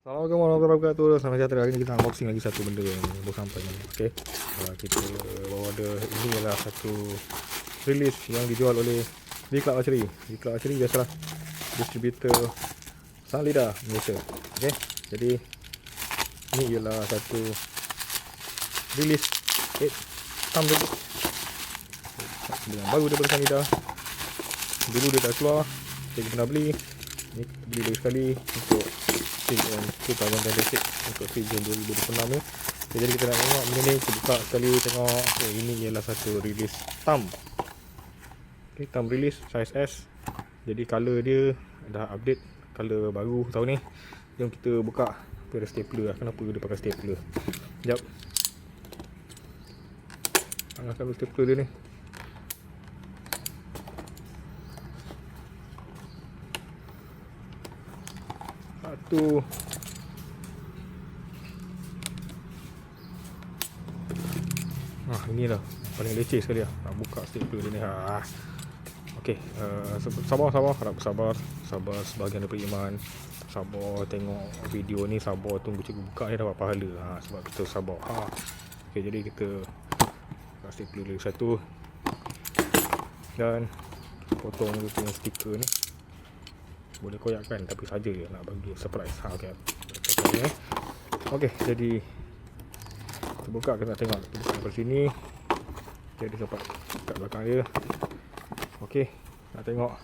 Assalamualaikum warahmatullahi wabarakatuh. Selamat sejahtera. Hari ini kita unboxing lagi satu benda yang baru sampai ni. Okey. Kita bawa ada, ini adalah satu release yang dijual oleh V-Club Archery. V-Club Archery biasalah distributor sang lidah Malaysia. Okey. Jadi ini ialah satu release thumb yang baru daripada sang lidah. Dulu dia dah keluar, saya pernah beli. Ni beli lagi sekali untuk season 2026 untuk season 2026 ni. Jadi kita nak tengok benda ni, kita buka sekali tengok. Ini ialah satu release thumb. Okay, thumb release size S. Jadi color dia dah update, color baru tahun ni. Jom kita buka. Ada stapler lah. Kenapa dia pakai stapler? Sekejap. Angkat dulu stapler dia ni. Satu. Inilah paling leceh sekali lah. Nak buka stapler dia ni. Okey, sabar, harap sabar sebahagian daripada iman. Sabar tengok video ni, sabar tunggu cikgu buka ni dapat pahala. Sebab kita sabar. Okey, jadi kita buka stapler lagi satu. Dan potong dia punya stiker ni. Boleh koyakkan, tapi saja je nak bagi surprise. Okey. Okey, jadi kita buka, kita nak tengok. Kita buka dari sini. Jadi dapat kat belakang dia. Okey, nak tengok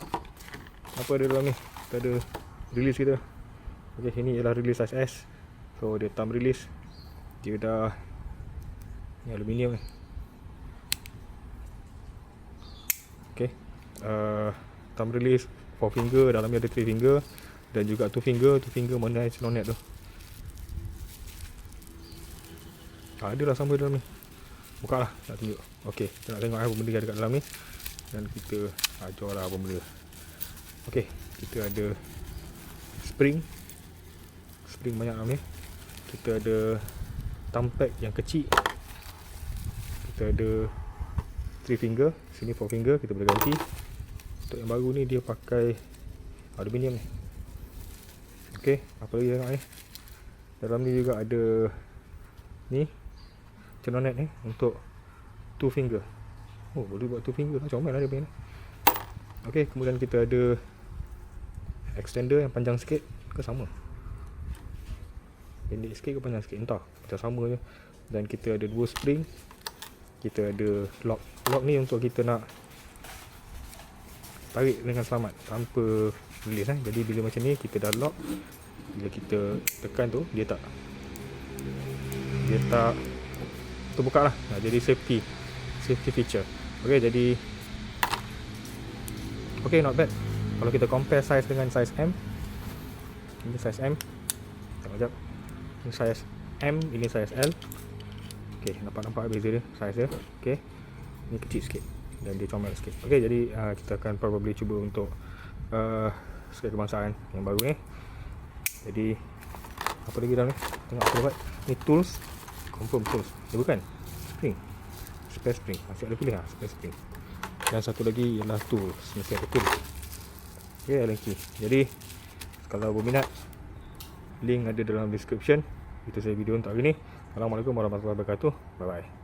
apa ada dalam ni. Kita ada release kita. Okey, ini ialah release size S. So dia thumb release. Dia dah ni aluminium ni. Okey. Thumb release 4 finger, dalamnya ada 3 finger dan juga 2 finger. 2 finger mana cenonet tu. Adalah sama dalam ni. Buka lah, nak tunjuk. Okey, kita nak tengok apa benda yang ada kat dalam ni. Dan kita ajar lah apa benda. Okey, kita ada spring banyak dalam ni. Kita ada thumb pad yang kecil. Kita ada 3 finger, sini 4 finger, kita boleh ganti. Untuk yang baru ni dia pakai aluminium ni. Okey, apa lagi tengok ni. Dalam ni juga ada ni cenonet ni untuk 2 finger. Boleh buat 2 finger lah, comel lah dia punya ni. Okey, kemudian kita ada extender yang panjang sikit ke sama. Pendek sikit ke panjang sikit, entah, macam sama je. Dan kita ada 2 spring. Kita ada lock. Lock ni untuk kita nak tarik dengan selamat tanpa release. Jadi bila macam ni kita dah lock, bila kita tekan tu dia tak terbuka lah. Jadi safety feature. Okey, jadi okey, not bad. Kalau kita compare size dengan size M, ini size M, tengok jap, ini size M, ini size L. Okey, nampak beza dia, size dia. Okey, ini kecil sikit dan dia comel sikit. Okey, jadi kita akan probably cuba untuk sekali kebangsaan yang baru ni. Jadi apa lagi dalam ni? Tengok apa dapat. Ni tools, confirm tools. Dia bukan spring, spare spring. Masih ada pilih spare spring. Dan satu lagi ialah tools, mesti ada tools. Okey, Allen key. Jadi kalau berminat, link ada dalam description. Itu saya video untuk hari ni. Assalamualaikum warahmatullahi wabarakatuh. Bye bye.